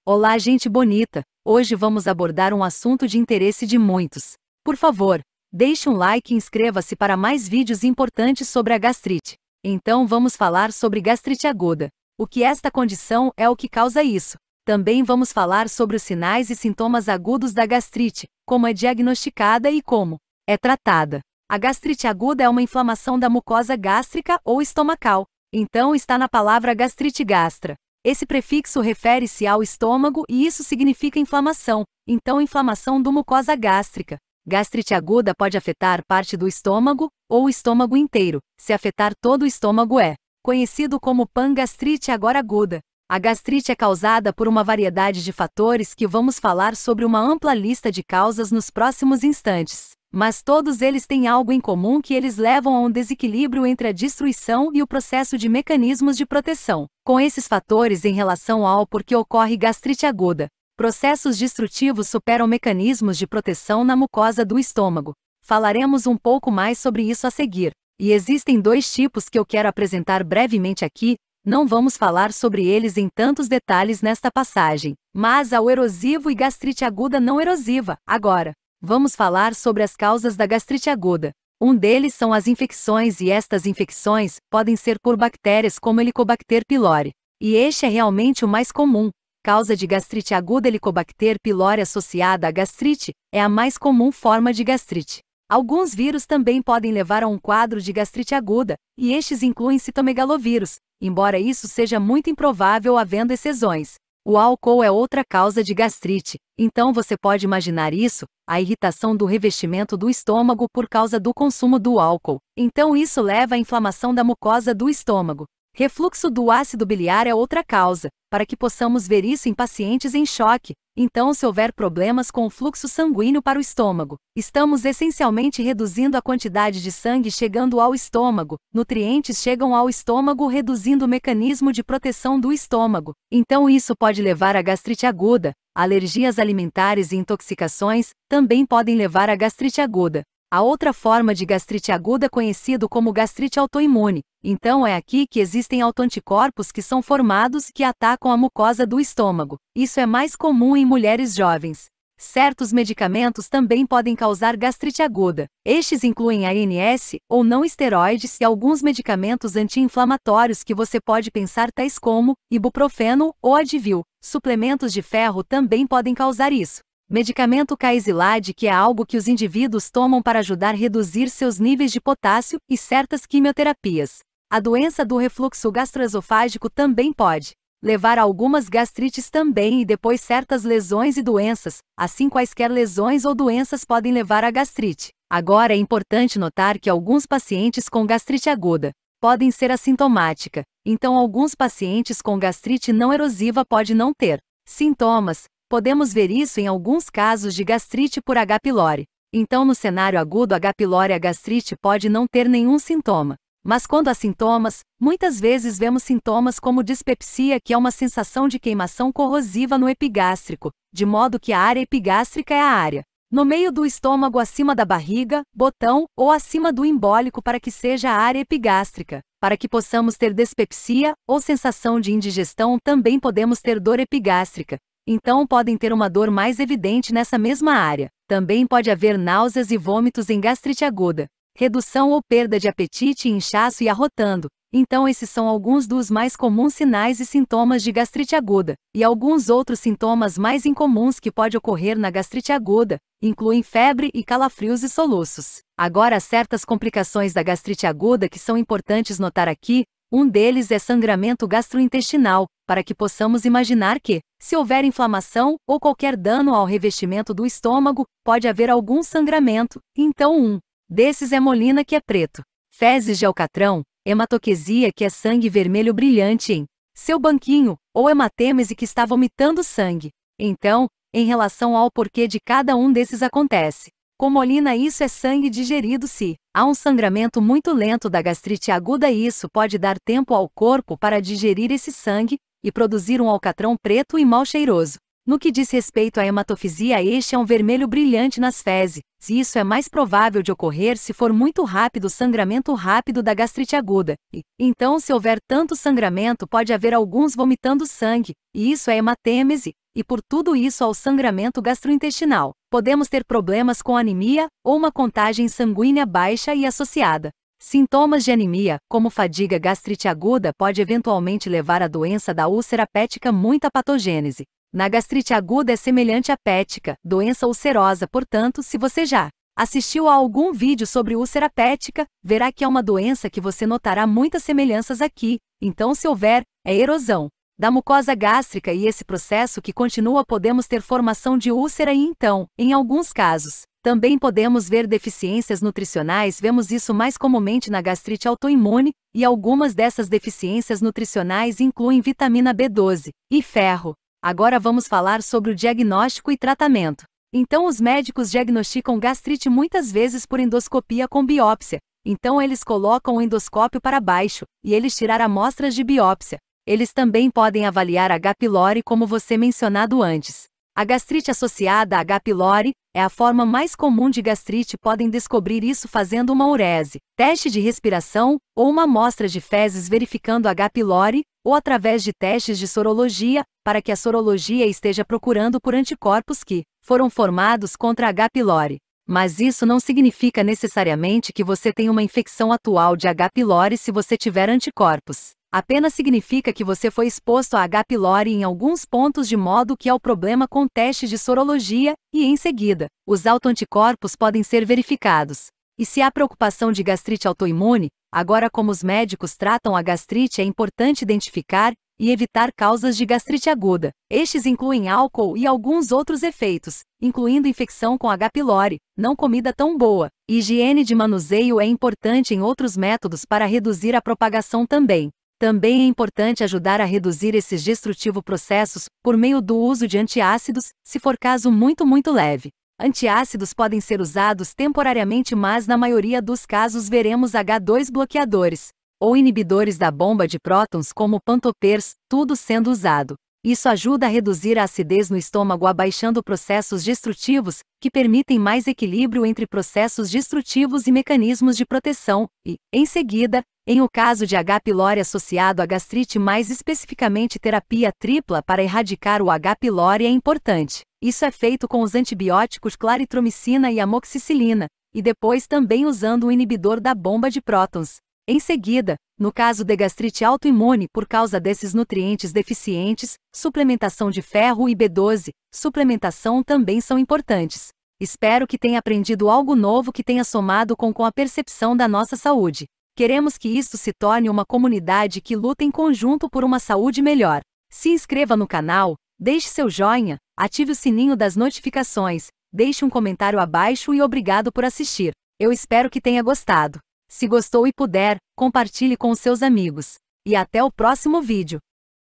Olá, gente bonita! Hoje vamos abordar um assunto de interesse de muitos. Por favor, deixe um like e inscreva-se para mais vídeos importantes sobre a gastrite. Então vamos falar sobre gastrite aguda. O que esta condição é o que causa isso. Também vamos falar sobre os sinais e sintomas agudos da gastrite, como é diagnosticada e como é tratada. A gastrite aguda é uma inflamação da mucosa gástrica ou estomacal. Então está na palavra gastrite gastra. Esse prefixo refere-se ao estômago e isso significa inflamação, então inflamação do mucosa gástrica. Gastrite aguda pode afetar parte do estômago ou o estômago inteiro. Se afetar todo o estômago é conhecido como pangastrite agora aguda. A gastrite é causada por uma variedade de fatores que vamos falar sobre uma ampla lista de causas nos próximos instantes. Mas todos eles têm algo em comum que eles levam a um desequilíbrio entre a destruição e o processo de mecanismos de proteção. Com esses fatores em relação ao porquê ocorre gastrite aguda, processos destrutivos superam mecanismos de proteção na mucosa do estômago. Falaremos um pouco mais sobre isso a seguir. E existem dois tipos que eu quero apresentar brevemente aqui. Não vamos falar sobre eles em tantos detalhes nesta passagem, mas há o erosivo e gastrite aguda não erosiva. Agora, vamos falar sobre as causas da gastrite aguda. Um deles são as infecções e estas infecções podem ser por bactérias como Helicobacter pylori. E este é realmente o mais comum. Causa de gastrite aguda Helicobacter pylori associada à gastrite é a mais comum forma de gastrite. Alguns vírus também podem levar a um quadro de gastrite aguda, e estes incluem citomegalovírus, embora isso seja muito improvável havendo exceções. O álcool é outra causa de gastrite, então você pode imaginar isso, a irritação do revestimento do estômago por causa do consumo do álcool. Então isso leva à inflamação da mucosa do estômago. Refluxo do ácido biliar é outra causa, para que possamos ver isso em pacientes em choque. Então, se houver problemas com o fluxo sanguíneo para o estômago, estamos essencialmente reduzindo a quantidade de sangue chegando ao estômago. Nutrientes chegam ao estômago reduzindo o mecanismo de proteção do estômago. Então isso pode levar a gastrite aguda. Alergias alimentares e intoxicações também podem levar a gastrite aguda. A outra forma de gastrite aguda é conhecido como gastrite autoimune. Então é aqui que existem autoanticorpos que são formados que atacam a mucosa do estômago. Isso é mais comum em mulheres jovens. Certos medicamentos também podem causar gastrite aguda. Estes incluem ANS, ou não esteroides, e alguns medicamentos anti-inflamatórios que você pode pensar tais como ibuprofeno ou Advil. Suplementos de ferro também podem causar isso. Medicamento Caizilade, que é algo que os indivíduos tomam para ajudar a reduzir seus níveis de potássio, e certas quimioterapias. A doença do refluxo gastroesofágico também pode levar a algumas gastrites também e depois certas lesões e doenças, assim quaisquer lesões ou doenças podem levar a gastrite. Agora é importante notar que alguns pacientes com gastrite aguda podem ser assintomática, então alguns pacientes com gastrite não erosiva podem não ter sintomas. Podemos ver isso em alguns casos de gastrite por H. pylori. Então no cenário agudo H. pylori a gastrite pode não ter nenhum sintoma. Mas quando há sintomas, muitas vezes vemos sintomas como dispepsia, que é uma sensação de queimação corrosiva no epigástrico, de modo que a área epigástrica é a área no meio do estômago acima da barriga, botão, ou acima do embólico para que seja a área epigástrica. Para que possamos ter dispepsia, ou sensação de indigestão, também podemos ter dor epigástrica. Então podem ter uma dor mais evidente nessa mesma área. Também pode haver náuseas e vômitos em gastrite aguda. Redução ou perda de apetite, inchaço e arrotando. Então esses são alguns dos mais comuns sinais e sintomas de gastrite aguda. E alguns outros sintomas mais incomuns que pode ocorrer na gastrite aguda incluem febre e calafrios e soluços. Agora, certas complicações da gastrite aguda que são importantes notar aqui. Um deles é sangramento gastrointestinal, para que possamos imaginar que, se houver inflamação ou qualquer dano ao revestimento do estômago, pode haver algum sangramento. Então um desses é molina, que é preto. Fezes de alcatrão, hematoquesia, que é sangue vermelho brilhante em seu banquinho, ou hematêmese, que está vomitando sangue. Então, em relação ao porquê de cada um desses acontece. Com molina, isso é sangue digerido. Se há um sangramento muito lento da gastrite aguda, isso pode dar tempo ao corpo para digerir esse sangue e produzir um alcatrão preto e mal cheiroso. No que diz respeito à hematofisia, este é um vermelho brilhante nas fezes. Isso é mais provável de ocorrer se for muito rápido o sangramento rápido da gastrite aguda. Então, se houver tanto sangramento, pode haver alguns vomitando sangue, e isso é hematêmese. e por tudo isso ao sangramento gastrointestinal. Podemos ter problemas com anemia ou uma contagem sanguínea baixa e associada. Sintomas de anemia, como fadiga, gastrite aguda, pode eventualmente levar à doença da úlcera péptica, muita patogênese. Na gastrite aguda é semelhante à péptica, doença ulcerosa, portanto, se você já assistiu a algum vídeo sobre úlcera péptica, verá que é uma doença que você notará muitas semelhanças aqui. Então, se houver, é erosão da mucosa gástrica e esse processo que continua, podemos ter formação de úlcera e então, em alguns casos, também podemos ver deficiências nutricionais. Vemos isso mais comumente na gastrite autoimune, e algumas dessas deficiências nutricionais incluem vitamina B12 e ferro. Agora vamos falar sobre o diagnóstico e tratamento. Então, os médicos diagnosticam gastrite muitas vezes por endoscopia com biópsia. Então, eles colocam o endoscópio para baixo e eles tirar amostras de biópsia. Eles também podem avaliar H. pylori, como você mencionado antes. A gastrite associada a H. pylori é a forma mais comum de gastrite. Podem descobrir isso fazendo uma urese, teste de respiração ou uma amostra de fezes verificando H. pylori, ou através de testes de sorologia, para que a sorologia esteja procurando por anticorpos que foram formados contra H. pylori. Mas isso não significa necessariamente que você tem uma infecção atual de H. pylori se você tiver anticorpos. Apenas significa que você foi exposto a H. pylori em alguns pontos, de modo que há o problema com testes de sorologia, e em seguida, os autoanticorpos podem ser verificados. E se há preocupação de gastrite autoimune, agora como os médicos tratam a gastrite, é importante identificar e evitar causas de gastrite aguda. Estes incluem álcool e alguns outros efeitos, incluindo infecção com H. pylori, não comida tão boa. Higiene de manuseio é importante em outros métodos para reduzir a propagação também. Também é importante ajudar a reduzir esses destrutivos processos por meio do uso de antiácidos, se for caso muito leve. Antiácidos podem ser usados temporariamente, mas na maioria dos casos veremos H2 bloqueadores ou inibidores da bomba de prótons como pantopers, tudo sendo usado. Isso ajuda a reduzir a acidez no estômago, abaixando processos destrutivos, que permitem mais equilíbrio entre processos destrutivos e mecanismos de proteção, e, em seguida, em o caso de H. pylori associado à gastrite, mais especificamente terapia tripla para erradicar o H. pylori é importante. Isso é feito com os antibióticos claritromicina e amoxicilina, e depois também usando o inibidor da bomba de prótons. Em seguida, no caso de gastrite autoimune por causa desses nutrientes deficientes, suplementação de ferro e B12, suplementação também são importantes. Espero que tenha aprendido algo novo que tenha somado com a percepção da nossa saúde. Queremos que isto se torne uma comunidade que luta em conjunto por uma saúde melhor. Se inscreva no canal, deixe seu joinha, ative o sininho das notificações, deixe um comentário abaixo e obrigado por assistir. Eu espero que tenha gostado. Se gostou e puder, compartilhe com os seus amigos. E até o próximo vídeo.